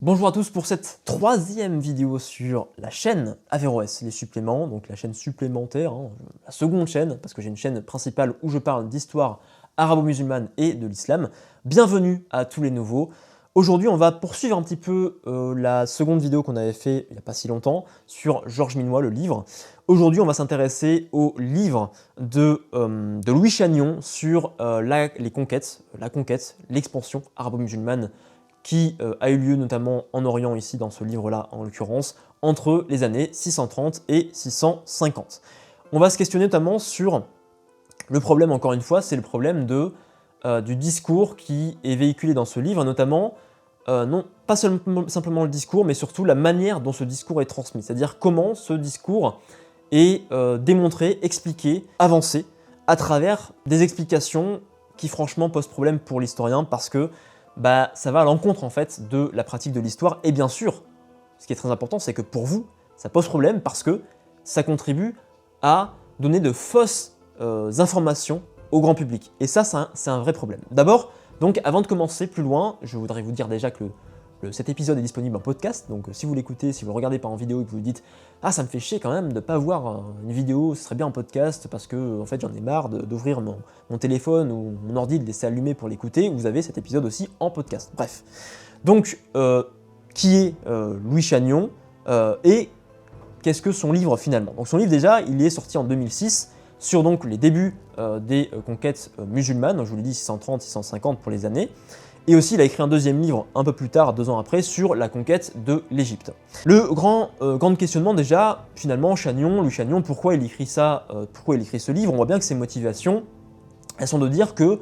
Bonjour à tous pour cette troisième vidéo sur la chaîne Averroès, les suppléments, donc la chaîne supplémentaire, la seconde chaîne, parce que j'ai une chaîne principale où je parle d'histoire arabo-musulmane et de l'islam. Bienvenue à tous les nouveaux. Aujourd'hui, on va poursuivre un petit peu la seconde vidéo qu'on avait fait il n'y a pas si longtemps sur Georges Minois, le livre. Aujourd'hui, on va s'intéresser au livre de Louis Chagnon sur la conquête, l'expansion arabo-musulmane qui a eu lieu notamment en Orient, ici dans ce livre-là en l'occurrence, entre les années 630 et 650. On va se questionner notamment sur le problème, encore une fois, c'est le problème du discours qui est véhiculé dans ce livre, notamment, non pas simplement le discours, mais surtout la manière dont ce discours est transmis, c'est-à-dire comment ce discours est démontré, expliqué, avancé, à travers des explications qui franchement posent problème pour l'historien, parce que ça va à l'encontre en fait de la pratique de l'histoire, et bien sûr, ce qui est très important, c'est que pour vous, ça pose problème parce que ça contribue à donner de fausses informations au grand public, et ça c'est un vrai problème. D'abord, donc avant de commencer plus loin, je voudrais vous dire déjà que cet épisode est disponible en podcast, donc si vous l'écoutez, si vous le regardez pas en vidéo et que vous vous dites « Ah, ça me fait chier quand même de pas voir une vidéo, ce serait bien en podcast parce que en fait j'en ai marre d'ouvrir mon téléphone ou mon ordi, de laisser allumer pour l'écouter », vous avez cet épisode aussi en podcast. Bref. Donc, qui est Louis Chagnon et qu'est-ce que son livre finalement? Donc son livre déjà, il est sorti en 2006 sur donc les débuts des conquêtes musulmanes, donc je vous l'ai dit 630-650 pour les années. Et aussi, il a écrit un deuxième livre un peu plus tard, 2 ans après, sur la conquête de l'Égypte. Le grand questionnement déjà, finalement, Louis Chagnon, pourquoi il écrit ça, pourquoi il écrit ce livre? On voit bien que ses motivations, elles sont de dire que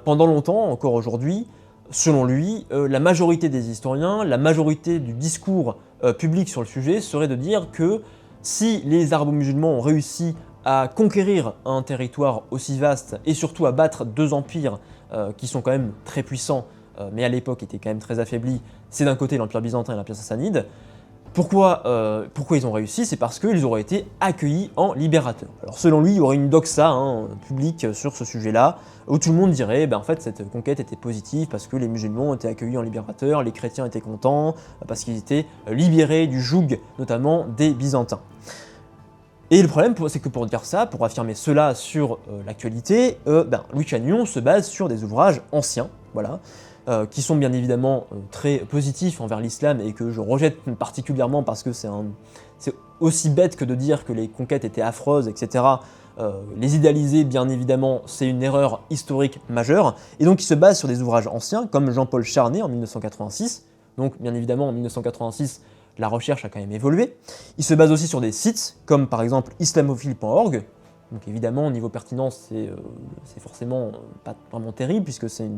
pendant longtemps, encore aujourd'hui, selon lui, la majorité des historiens, la majorité du discours public sur le sujet serait de dire que si les arabo-musulmans ont réussi à conquérir un territoire aussi vaste et surtout à battre 2 empires qui sont quand même très puissants, mais à l'époque étaient quand même très affaiblis, c'est d'un côté l'Empire byzantin et l'Empire sassanide. Pourquoi ils ont réussi? C'est parce qu'ils auraient été accueillis en libérateurs. Alors selon lui, il y aurait une doxa publique sur ce sujet-là, où tout le monde dirait en fait cette conquête était positive parce que les musulmans étaient accueillis en libérateurs, les chrétiens étaient contents, parce qu'ils étaient libérés du joug notamment des Byzantins. Et le problème, c'est que pour dire ça, pour affirmer cela sur l'actualité, Louis Chagnon se base sur des ouvrages anciens, voilà, qui sont bien évidemment très positifs envers l'islam et que je rejette particulièrement parce que c'est aussi bête que de dire que les conquêtes étaient affreuses, etc. Les idéaliser, bien évidemment, c'est une erreur historique majeure, et donc il se base sur des ouvrages anciens, comme Jean-Paul Charnay en 1986, donc bien évidemment en 1986, la recherche a quand même évolué. Il se base aussi sur des sites, comme par exemple islamophile.org, donc évidemment au niveau pertinence c'est forcément pas vraiment terrible, puisque c'est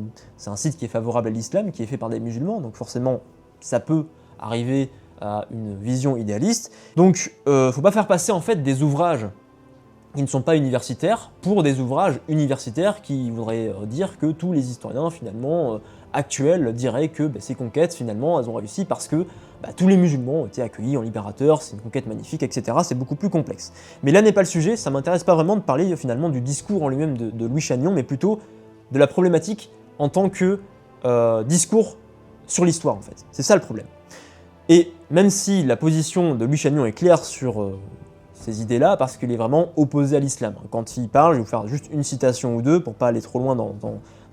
un site qui est favorable à l'islam, qui est fait par des musulmans, donc forcément ça peut arriver à une vision idéaliste. Donc faut pas faire passer en fait des ouvrages qui ne sont pas universitaires pour des ouvrages universitaires qui voudraient dire que tous les historiens finalement actuels diraient que ces conquêtes finalement elles ont réussi parce que tous les musulmans ont été accueillis en libérateurs, c'est une conquête magnifique, etc. C'est beaucoup plus complexe. Mais là n'est pas le sujet, ça m'intéresse pas vraiment de parler finalement du discours en lui-même de Louis Chagnon, mais plutôt de la problématique en tant que discours sur l'histoire en fait. C'est ça le problème. Et même si la position de Louis Chagnon est claire sur ces idées-là, parce qu'il est vraiment opposé à l'islam. Quand il parle, je vais vous faire juste une citation ou deux pour pas aller trop loin dans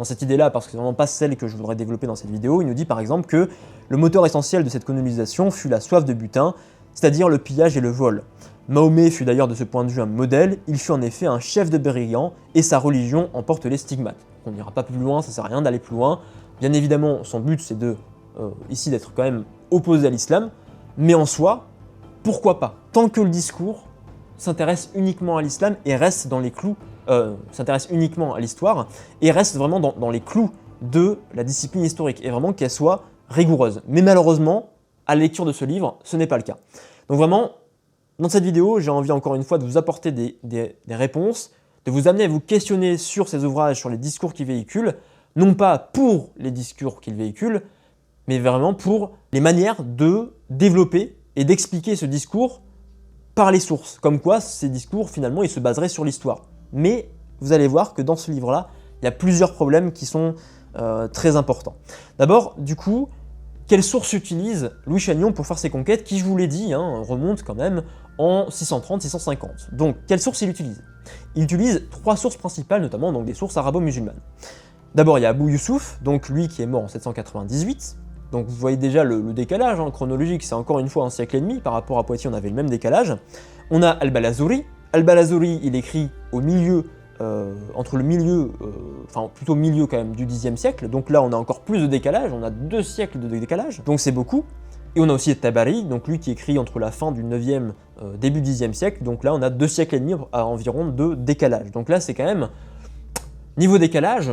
cette idée-là, parce que c'est vraiment pas celle que je voudrais développer dans cette vidéo. Il nous dit par exemple que le moteur essentiel de cette colonisation fut la soif de butin, c'est-à-dire le pillage et le vol. Mahomet fut d'ailleurs de ce point de vue un modèle, il fut en effet un chef de brigands, et sa religion en porte les stigmates. On n'ira pas plus loin, ça sert à rien d'aller plus loin. Bien évidemment, son but c'est ici d'être quand même opposé à l'islam, mais en soi, pourquoi pas? Tant que le discours s'intéresse uniquement à l'islam et reste dans les clous, s'intéresse uniquement à l'histoire et reste vraiment dans les clous de la discipline historique et vraiment qu'elle soit rigoureuse. Mais malheureusement, à la lecture de ce livre, ce n'est pas le cas. Donc vraiment, dans cette vidéo, j'ai envie encore une fois de vous apporter des réponses, de vous amener à vous questionner sur ces ouvrages, sur les discours qu'ils véhiculent, non pas pour les discours qu'ils véhiculent, mais vraiment pour les manières de développer et d'expliquer ce discours par les sources, comme quoi ces discours finalement ils se baseraient sur l'histoire. Mais vous allez voir que dans ce livre-là, il y a plusieurs problèmes qui sont très importants. D'abord, du coup, quelle source utilise Louis Chagnon pour faire ses conquêtes, qui, je vous l'ai dit, remonte quand même en 630-650. Donc, quelle source il utilise? Il utilise 3 sources principales, notamment donc des sources arabo-musulmanes. D'abord, il y a Abou Youssouf, donc lui qui est mort en 798. Donc vous voyez déjà le décalage chronologique, c'est encore une fois un siècle et demi, par rapport à Poitiers on avait le même décalage. On a Al-Balazouri. Al-Balazouri, il écrit au milieu, entre le milieu, enfin plutôt milieu quand même du Xe siècle, donc là on a encore plus de décalage, on a 2 siècles de décalage, donc c'est beaucoup. Et on a aussi Tabari, donc lui qui écrit entre la fin du 9e, début 10e siècle, donc là on a 2 siècles et demi à environ de décalage. Donc là c'est quand même, niveau décalage,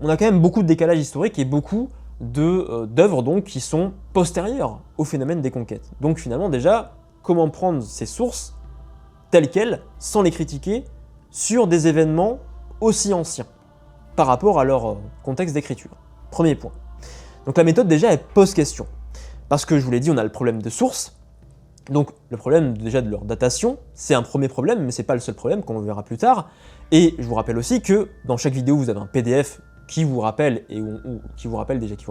on a quand même beaucoup de décalage historique et beaucoup d'œuvres donc qui sont postérieures au phénomène des conquêtes. Donc finalement déjà, comment prendre ces sources telles quelles, sans les critiquer, sur des événements aussi anciens, par rapport à leur contexte d'écriture. Premier point. Donc la méthode déjà elle pose question. Parce que je vous l'ai dit, on a le problème de sources, donc le problème déjà de leur datation, c'est un premier problème, mais c'est pas le seul problème, comme on verra plus tard. Et je vous rappelle aussi que dans chaque vidéo, vous avez un PDF qui vous rappelle, qui vous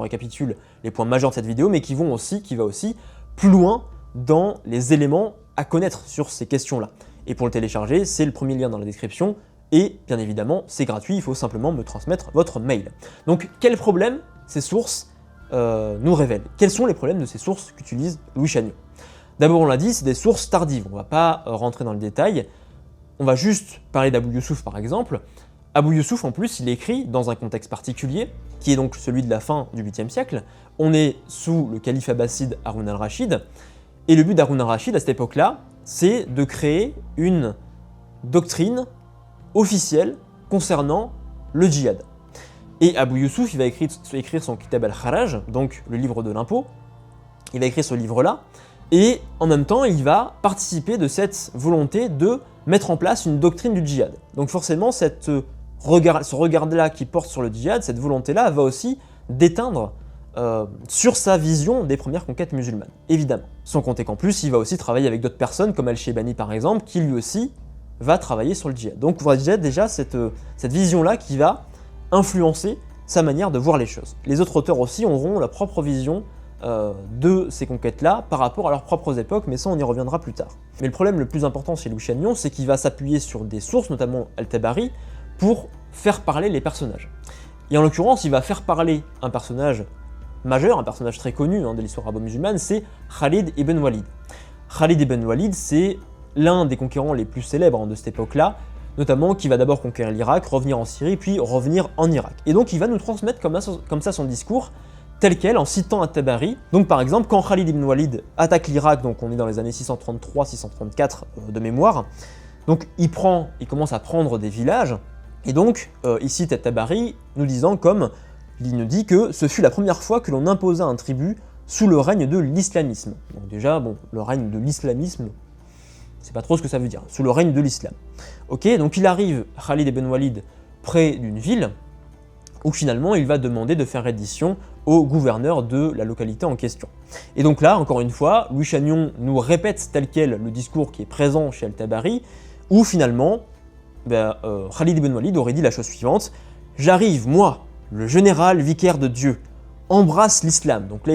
récapitule les points majeurs de cette vidéo, mais qui va aussi plus loin dans les éléments à connaître sur ces questions-là. Et pour le télécharger, c'est le premier lien dans la description, et bien évidemment, c'est gratuit, il faut simplement me transmettre votre mail. Donc, quel problème ces sources nous révèlent? Quels sont les problèmes de ces sources qu'utilise Louis Chagnon? D'abord, on l'a dit, c'est des sources tardives, on ne va pas rentrer dans le détail, on va juste parler d'Abou Youssouf par exemple. Abou Youssouf, en plus, il écrit dans un contexte particulier, qui est donc celui de la fin du 8e siècle. On est sous le calife abbasside Haroun al-Rachid, et le but d'Haroun al-Rachid à cette époque-là, c'est de créer une doctrine officielle concernant le djihad. Et Abou Youssouf, il va écrire son Kitab al-Kharaj, donc le livre de l'impôt. Il va écrire ce livre-là, et en même temps, il va participer de cette volonté de mettre en place une doctrine du djihad. Donc forcément, ce regard-là qui porte sur le djihad, cette volonté-là, va aussi déteindre sur sa vision des premières conquêtes musulmanes, évidemment. Sans compter qu'en plus, il va aussi travailler avec d'autres personnes, comme Al-Shaybani par exemple, qui lui aussi va travailler sur le djihad. Donc vous voyez déjà cette vision-là qui va influencer sa manière de voir les choses. Les autres auteurs aussi auront leur propre vision de ces conquêtes-là par rapport à leurs propres époques, mais ça on y reviendra plus tard. Mais le problème le plus important chez Louis Chagnon, c'est qu'il va s'appuyer sur des sources, notamment Al-Tabari, pour faire parler les personnages. Et en l'occurrence, il va faire parler un personnage majeur, un personnage très connu de l'histoire arabo-musulmane, c'est Khalid ibn Walid. Khalid ibn Walid, c'est l'un des conquérants les plus célèbres de cette époque-là, notamment qui va d'abord conquérir l'Irak, revenir en Syrie, puis revenir en Irak. Et donc il va nous transmettre comme ça son discours, tel quel, en citant At-Tabari. Donc par exemple, quand Khalid ibn Walid attaque l'Irak, donc on est dans les années 633-634 de mémoire, donc il commence à prendre des villages, et donc il cite At-Tabari nous disant il nous dit que ce fut la première fois que l'on imposa un tribut sous le règne de l'islamisme. Donc déjà, le règne de l'islamisme, c'est pas trop ce que ça veut dire, sous le règne de l'islam. Ok, donc il arrive, Khalid ibn Walid, près d'une ville, où finalement il va demander de faire reddition au gouverneur de la localité en question. Et donc là, encore une fois, Louis Chagnon nous répète tel quel le discours qui est présent chez Al-Tabari, où finalement, Khalid ibn Walid aurait dit la chose suivante: « J'arrive, moi, le général vicaire de Dieu, embrasse l'islam. » Donc là,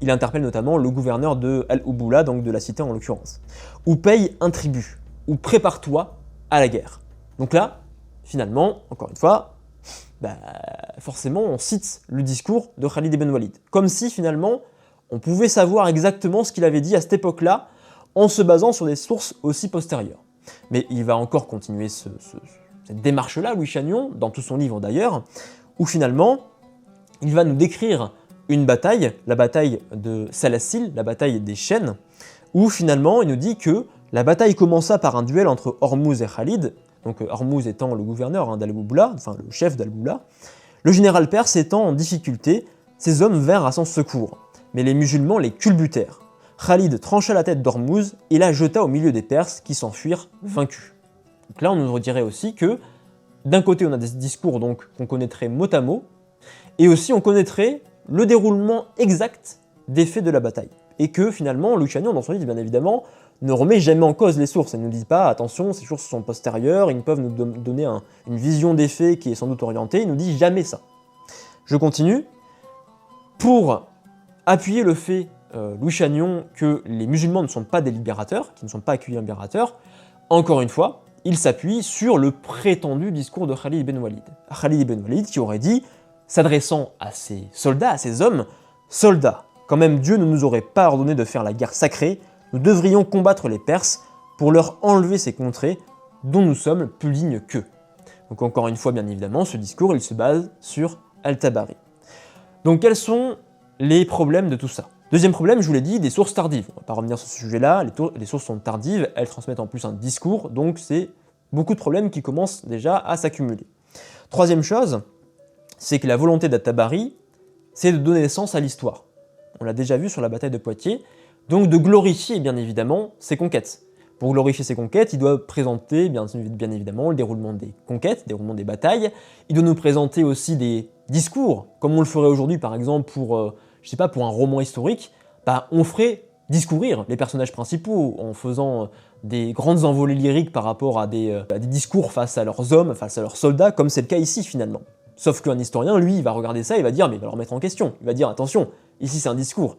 il interpelle notamment le gouverneur de Al-Ubula, donc de la cité en l'occurrence. « Ou paye un tribut, ou prépare-toi à la guerre. » Donc là, finalement, encore une fois, forcément, on cite le discours de Khalid ibn Walid. Comme si, finalement, on pouvait savoir exactement ce qu'il avait dit à cette époque-là, en se basant sur des sources aussi postérieures. Mais il va encore continuer cette démarche-là, Louis Chagnon, dans tout son livre d'ailleurs, où finalement, il va nous décrire une bataille, la bataille de Salassil, la bataille des chênes, où finalement, il nous dit que la bataille commença par un duel entre Hormuz et Khalid, donc Hormuz étant le gouverneur d'Al-Ubula, enfin le chef d'Al-Ubula. Le général perse étant en difficulté, ses hommes vinrent à son secours, mais les musulmans les culbutèrent. Khalid trancha la tête d'Hormuz et la jeta au milieu des Perses qui s'enfuirent vaincus. Donc là, on nous redirait aussi que d'un côté, on a des discours donc qu'on connaîtrait mot à mot, et aussi on connaîtrait le déroulement exact des faits de la bataille. Et que finalement, Louis Chagnon, dans son livre, bien évidemment, ne remet jamais en cause les sources. Elle ne nous dit pas, attention, ces sources sont postérieures, ils peuvent nous donner une vision des faits qui est sans doute orientée, il nous dit jamais ça. Je continue. Pour appuyer le fait, Louis Chagnon, que les musulmans ne sont pas des libérateurs, qui ne sont pas accueillis libérateurs, encore une fois, il s'appuie sur le prétendu discours de Khalid ibn Walid. Khalid ibn Walid qui aurait dit, s'adressant à ses soldats, à ses hommes, « Soldats, quand même Dieu ne nous aurait pas ordonné de faire la guerre sacrée, nous devrions combattre les Perses pour leur enlever ces contrées dont nous sommes plus dignes qu'eux. » Donc encore une fois, bien évidemment, ce discours, il se base sur Al-Tabari. Donc quels sont les problèmes de tout ça? Deuxième problème, je vous l'ai dit, des sources tardives. On ne va pas revenir sur ce sujet-là, les sources sont tardives, elles transmettent en plus un discours, donc c'est beaucoup de problèmes qui commencent déjà à s'accumuler. Troisième chose, c'est que la volonté d'At-Tabari, c'est de donner sens à l'histoire. On l'a déjà vu sur la bataille de Poitiers, donc de glorifier bien évidemment ses conquêtes. Pour glorifier ses conquêtes, il doit présenter bien évidemment le déroulement des conquêtes, le déroulement des batailles, il doit nous présenter aussi des discours, comme on le ferait aujourd'hui par exemple pour, je sais pas, pour un roman historique, bah, on ferait discourir les personnages principaux en faisant des grandes envolées lyriques par rapport à des discours face à leurs hommes, face à leurs soldats, comme c'est le cas ici finalement. Sauf qu'un historien, lui, il va regarder ça et il va dire, mais il va le remettre en question, il va dire, attention, ici c'est un discours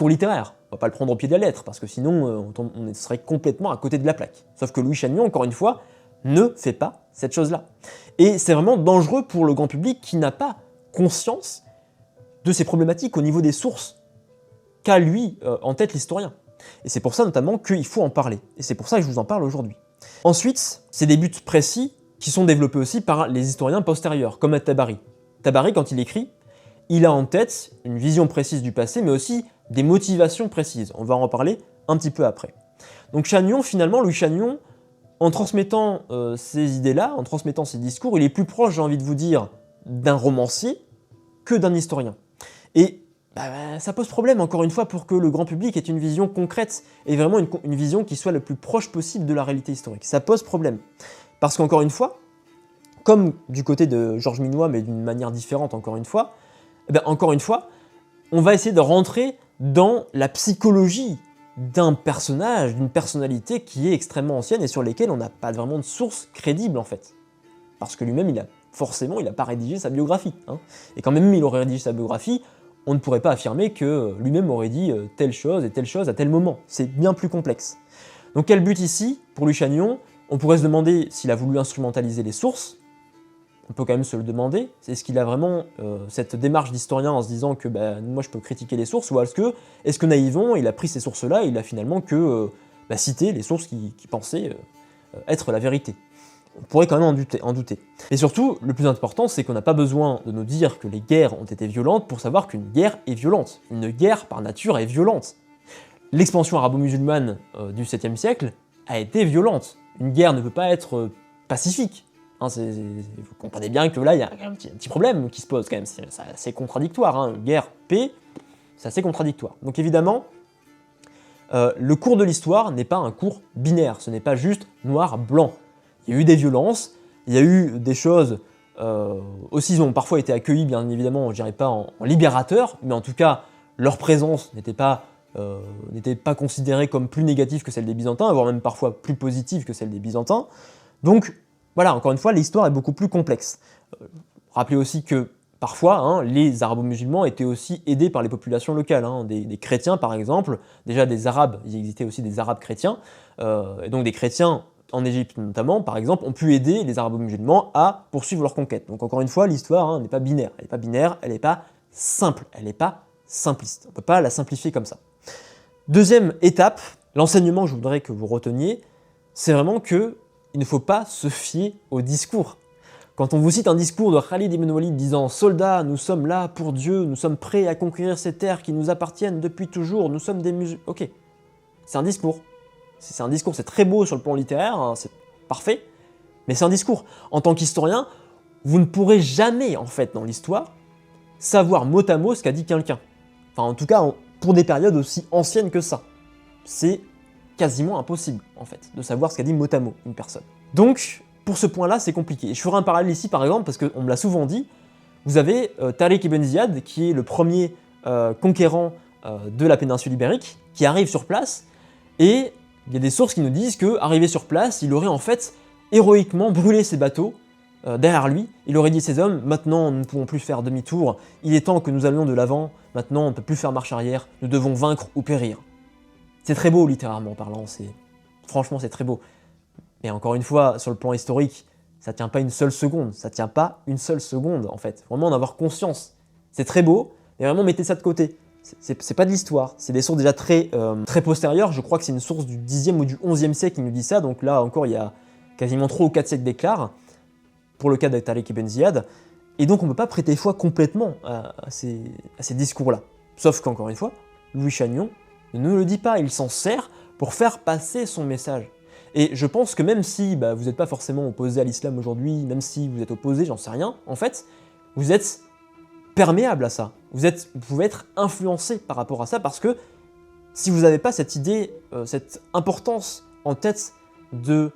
littéraire, on va pas le prendre au pied de la lettre, parce que sinon on serait complètement à côté de la plaque. Sauf que Louis Chagnon, encore une fois, ne fait pas cette chose-là. Et c'est vraiment dangereux pour le grand public qui n'a pas conscience de ces problématiques au niveau des sources qu'a lui en tête l'historien. Et c'est pour ça notamment qu'il faut en parler. Et c'est pour ça que je vous en parle aujourd'hui. Ensuite, c'est des buts précis qui sont développés aussi par les historiens postérieurs, comme At-Tabari. Tabari, quand il écrit, il a en tête une vision précise du passé, mais aussi des motivations précises. On va en parler un petit peu après. Donc Chagnon, finalement, Louis Chagnon, en transmettant ces idées-là, en transmettant ces discours, il est plus proche, j'ai envie de vous dire, d'un romancier que d'un historien. Et ça pose problème, encore une fois, pour que le grand public ait une vision concrète et vraiment une vision qui soit le plus proche possible de la réalité historique. Ça pose problème. Parce qu'encore une fois, comme du côté de Georges Minois, mais d'une manière différente encore une fois, on va essayer de rentrer dans la psychologie d'un personnage, d'une personnalité qui est extrêmement ancienne et sur lesquelles on n'a pas vraiment de source crédible en fait. Parce que lui-même, il n'a pas rédigé sa biographie. Hein. Et quand même il aurait rédigé sa biographie, on ne pourrait pas affirmer que lui-même aurait dit telle chose et telle chose à tel moment. C'est bien plus complexe. Donc quel but ici, pour Louis Chagnon? On pourrait se demander s'il a voulu instrumentaliser les sources. On peut quand même se le demander. Est-ce qu'il a vraiment cette démarche d'historien en se disant que moi je peux critiquer les sources, ou est-ce que naïvement il a pris ces sources-là et il a finalement que cité les sources qui pensaient être la vérité? On pourrait quand même en douter. Et surtout, le plus important, c'est qu'on n'a pas besoin de nous dire que les guerres ont été violentes pour savoir qu'une guerre est violente. Une guerre, par nature, est violente. L'expansion arabo-musulmane du 7e siècle a été violente. Une guerre ne peut pas être pacifique. Hein, vous comprenez bien que là, il y a un petit problème qui se pose quand même. C'est assez contradictoire. Hein. Guerre, paix, c'est assez contradictoire. Donc évidemment, le cours de l'histoire n'est pas un cours binaire. Ce n'est pas juste noir-blanc. Il y a eu des violences, il y a eu des choses aussi, ils ont parfois été accueillis, bien évidemment, je dirais pas en libérateurs, mais en tout cas, leur présence n'était pas considérée comme plus négative que celle des Byzantins, voire même parfois plus positive que celle des Byzantins. Donc, voilà, encore une fois, l'histoire est beaucoup plus complexe. Rappelez aussi que parfois, les arabo-musulmans étaient aussi aidés par les populations locales, des chrétiens par exemple, déjà des arabes, il existait aussi des arabes chrétiens, et donc des chrétiens en Égypte notamment, par exemple, ont pu aider les arabo-musulmans à poursuivre leur conquête. Donc encore une fois, l'histoire n'est pas binaire, elle n'est pas binaire, elle n'est pas simple, elle n'est pas simpliste. On ne peut pas la simplifier comme ça. Deuxième étape, l'enseignement que je voudrais que vous reteniez, c'est vraiment qu'il ne faut pas se fier au discours. Quand on vous cite un discours de Khalid ibn Walid disant « Soldats, nous sommes là pour Dieu, nous sommes prêts à conquérir ces terres qui nous appartiennent depuis toujours, nous sommes des musulmans... » Ok, c'est un discours. C'est un discours, c'est très beau sur le plan littéraire, c'est parfait, mais c'est un discours. En tant qu'historien, vous ne pourrez jamais, en fait, dans l'histoire, savoir mot à mot ce qu'a dit quelqu'un. Enfin, en tout cas, pour des périodes aussi anciennes que ça. C'est quasiment impossible, en fait, de savoir ce qu'a dit mot à mot une personne. Donc, pour ce point-là, c'est compliqué. Et je ferai un parallèle ici, par exemple, parce qu'on me l'a souvent dit, vous avez Tariq ibn Ziyad, qui est le premier conquérant de la péninsule ibérique, qui arrive sur place, et il y a des sources qui nous disent qu'arrivé sur place, il aurait en fait héroïquement brûlé ses bateaux derrière lui, il aurait dit à ces hommes, maintenant nous ne pouvons plus faire demi-tour, il est temps que nous allions de l'avant, maintenant on ne peut plus faire marche arrière, nous devons vaincre ou périr. C'est très beau littéralement parlant, franchement c'est très beau. Mais encore une fois, sur le plan historique, ça tient pas une seule seconde, ça tient pas une seule seconde en fait. Vraiment en avoir conscience. C'est très beau, mais vraiment mettez ça de côté. C'est pas de l'histoire, c'est des sources déjà très postérieures, je crois que c'est une source du 10e ou du 11e siècle qui nous dit ça, donc là encore il y a quasiment 3 ou 4 siècles d'écart, pour le cas de Tariq ibn Ziyad, et donc on ne peut pas prêter foi complètement à ces discours-là. Sauf qu'encore une fois, Louis Chagnon ne nous le dit pas, il s'en sert pour faire passer son message. Et je pense que même si vous n'êtes pas forcément opposé à l'islam aujourd'hui, même si vous êtes opposé, j'en sais rien, en fait, vous êtes perméable à ça. Vous pouvez être influencé par rapport à ça, parce que si vous n'avez pas cette idée, cette importance en tête de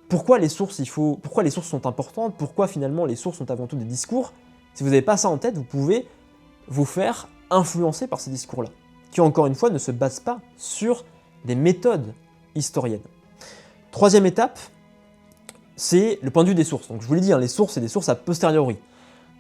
pourquoi les sources sont importantes, pourquoi finalement les sources sont avant tout des discours, si vous n'avez pas ça en tête, vous pouvez vous faire influencer par ces discours-là, qui encore une fois ne se basent pas sur des méthodes historiennes. Troisième étape, c'est le point de vue des sources. Donc je vous l'ai dit, les sources, c'est des sources a posteriori.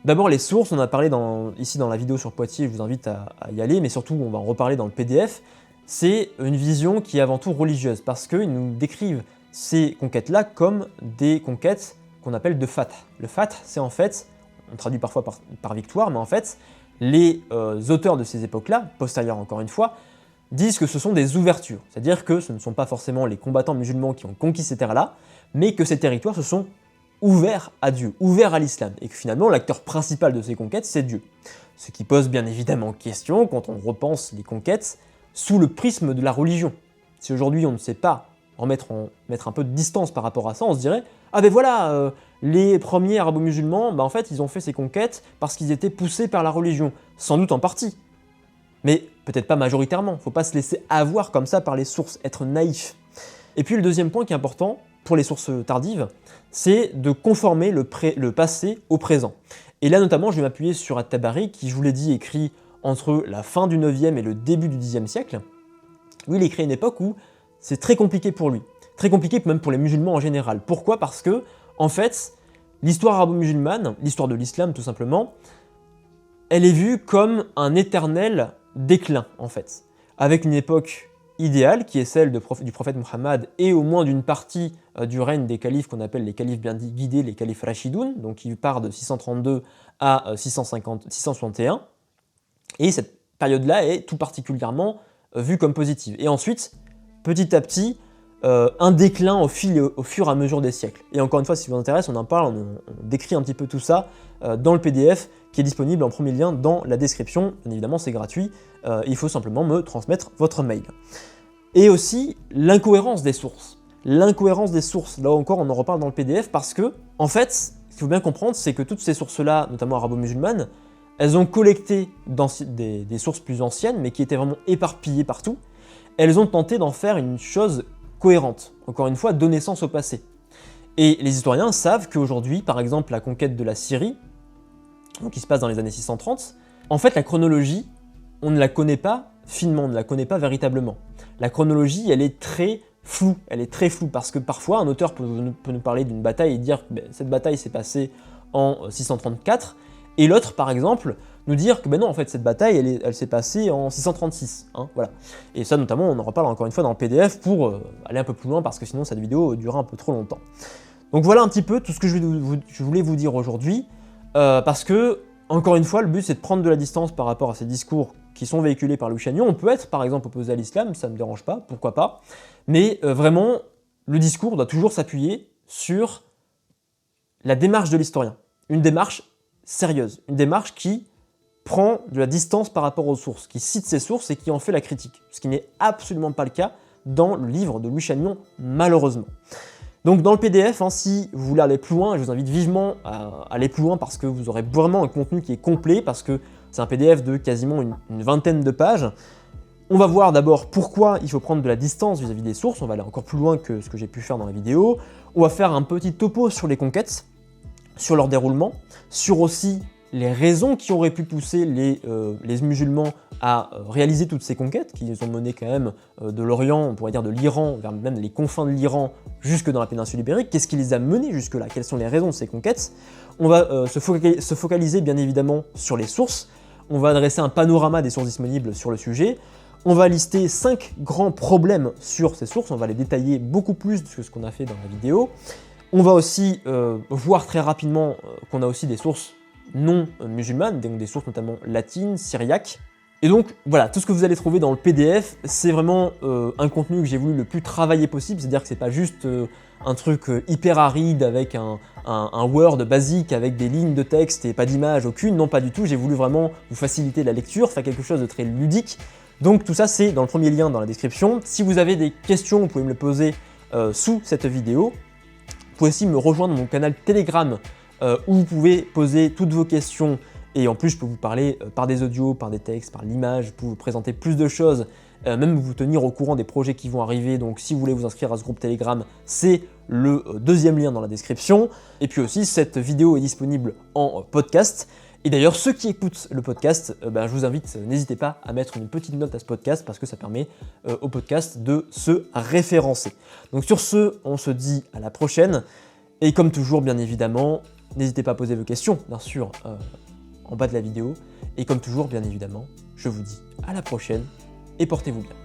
D'abord les sources, on en a parlé ici dans la vidéo sur Poitiers, je vous invite à y aller, mais surtout on va en reparler dans le PDF, c'est une vision qui est avant tout religieuse, parce qu'ils nous décrivent ces conquêtes-là comme des conquêtes qu'on appelle de fath. Le fath, c'est en fait, on traduit parfois par victoire, mais en fait, les auteurs de ces époques-là, postérieures encore une fois, disent que ce sont des ouvertures, c'est-à-dire que ce ne sont pas forcément les combattants musulmans qui ont conquis ces terres-là, mais que ces territoires se sont ouverts à Dieu, ouverts à l'islam, et que finalement l'acteur principal de ces conquêtes, c'est Dieu. Ce qui pose bien évidemment question quand on repense les conquêtes sous le prisme de la religion. Si aujourd'hui on ne sait pas mettre un peu de distance par rapport à ça, on se dirait « Ah ben voilà, les premiers arabo-musulmans, en fait ils ont fait ces conquêtes parce qu'ils étaient poussés par la religion. » Sans doute en partie, mais peut-être pas majoritairement. Faut pas se laisser avoir comme ça par les sources, être naïf. Et puis le deuxième point qui est important pour les sources tardives, c'est de conformer le passé au présent. Et là notamment, je vais m'appuyer sur At-Tabari, qui, je vous l'ai dit, écrit entre la fin du 9e et le début du 10e siècle. Lui, il écrit à une époque où c'est très compliqué pour lui. Très compliqué même pour les musulmans en général. Pourquoi? Parce que, en fait, l'histoire arabo-musulmane, l'histoire de l'islam tout simplement, elle est vue comme un éternel déclin, en fait. Avec une époque idéale, qui est celle du prophète Muhammad, et au moins d'une partie du règne des califes qu'on appelle les califes bien guidés, les califes Rashidoun, donc qui part de 632 à 661. Et cette période-là est tout particulièrement vue comme positive. Et ensuite, petit à petit, un déclin au fur et à mesure des siècles. Et encore une fois, si ça vous intéresse, on en parle, on décrit un petit peu tout ça dans le PDF qui est disponible en premier lien dans la description. Bien évidemment, c'est gratuit, il faut simplement me transmettre votre mail. Et aussi, l'incohérence des sources. L'incohérence des sources, là encore, on en reparle dans le PDF parce que, en fait, ce qu'il faut bien comprendre, c'est que toutes ces sources-là, notamment arabo-musulmanes, elles ont collecté des sources plus anciennes, mais qui étaient vraiment éparpillées partout. Elles ont tenté d'en faire une chose cohérente, encore une fois, donner sens au passé. Et les historiens savent qu'aujourd'hui, par exemple, la conquête de la Syrie, donc qui se passe dans les années 630, en fait, la chronologie, on ne la connaît pas finement, on ne la connaît pas véritablement. La chronologie, elle est très floue, parce que parfois, un auteur peut nous parler d'une bataille et dire que cette bataille s'est passée en 634, et l'autre, par exemple, nous dire que non, en fait, cette bataille, elle s'est passée en 636. Voilà. Et ça, notamment, on en reparle encore une fois dans le PDF pour aller un peu plus loin, parce que sinon, cette vidéo durera un peu trop longtemps. Donc voilà un petit peu tout ce que je voulais vous dire aujourd'hui, parce que, encore une fois, le but, c'est de prendre de la distance par rapport à ces discours qui sont véhiculés par Louis Chagnon. On peut être, par exemple, opposé à l'islam, ça ne me dérange pas, pourquoi pas, mais vraiment, le discours doit toujours s'appuyer sur la démarche de l'historien. Une démarche sérieuse, une démarche qui prend de la distance par rapport aux sources, qui cite ses sources et qui en fait la critique, ce qui n'est absolument pas le cas dans le livre de Louis Chagnon, malheureusement. Donc dans le PDF, si vous voulez aller plus loin, je vous invite vivement à aller plus loin parce que vous aurez vraiment un contenu qui est complet, parce que c'est un PDF de quasiment une vingtaine de pages. On va voir d'abord pourquoi il faut prendre de la distance vis-à-vis des sources, on va aller encore plus loin que ce que j'ai pu faire dans la vidéo. On va faire un petit topo sur les conquêtes, sur leur déroulement, sur aussi les raisons qui auraient pu pousser les musulmans à réaliser toutes ces conquêtes, qu'ils ont menées quand même de l'Orient, on pourrait dire de l'Iran, vers même les confins de l'Iran, jusque dans la péninsule ibérique. Qu'est-ce qui les a menés jusque-là? Quelles sont les raisons de ces conquêtes? On va se focaliser bien évidemment sur les sources. On va adresser un panorama des sources disponibles sur le sujet. On va lister 5 grands problèmes sur ces sources, on va les détailler beaucoup plus que ce qu'on a fait dans la vidéo. On va aussi voir très rapidement qu'on a aussi des sources non musulmanes, donc des sources notamment latines, syriaques. Et donc voilà, tout ce que vous allez trouver dans le PDF, c'est vraiment un contenu que j'ai voulu le plus travailler possible, c'est-à-dire que c'est pas juste un truc hyper aride avec un Word basique avec des lignes de texte et pas d'image aucune, non pas du tout, j'ai voulu vraiment vous faciliter la lecture, faire quelque chose de très ludique. Donc tout ça c'est dans le premier lien dans la description. Si vous avez des questions, vous pouvez me les poser sous cette vidéo. Vous pouvez aussi me rejoindre mon canal Telegram où vous pouvez poser toutes vos questions et en plus je peux vous parler par des audios, par des textes, par l'image, je peux vous présenter plus de choses, même vous tenir au courant des projets qui vont arriver. Donc si vous voulez vous inscrire à ce groupe Telegram, c'est le deuxième lien dans la description. Et puis aussi cette vidéo est disponible en podcast. Et d'ailleurs, ceux qui écoutent le podcast, je vous invite, n'hésitez pas à mettre une petite note à ce podcast parce que ça permet au podcast de se référencer. Donc sur ce, on se dit à la prochaine. Et comme toujours, bien évidemment, n'hésitez pas à poser vos questions, bien sûr, en bas de la vidéo. Et comme toujours, bien évidemment, je vous dis à la prochaine et portez-vous bien.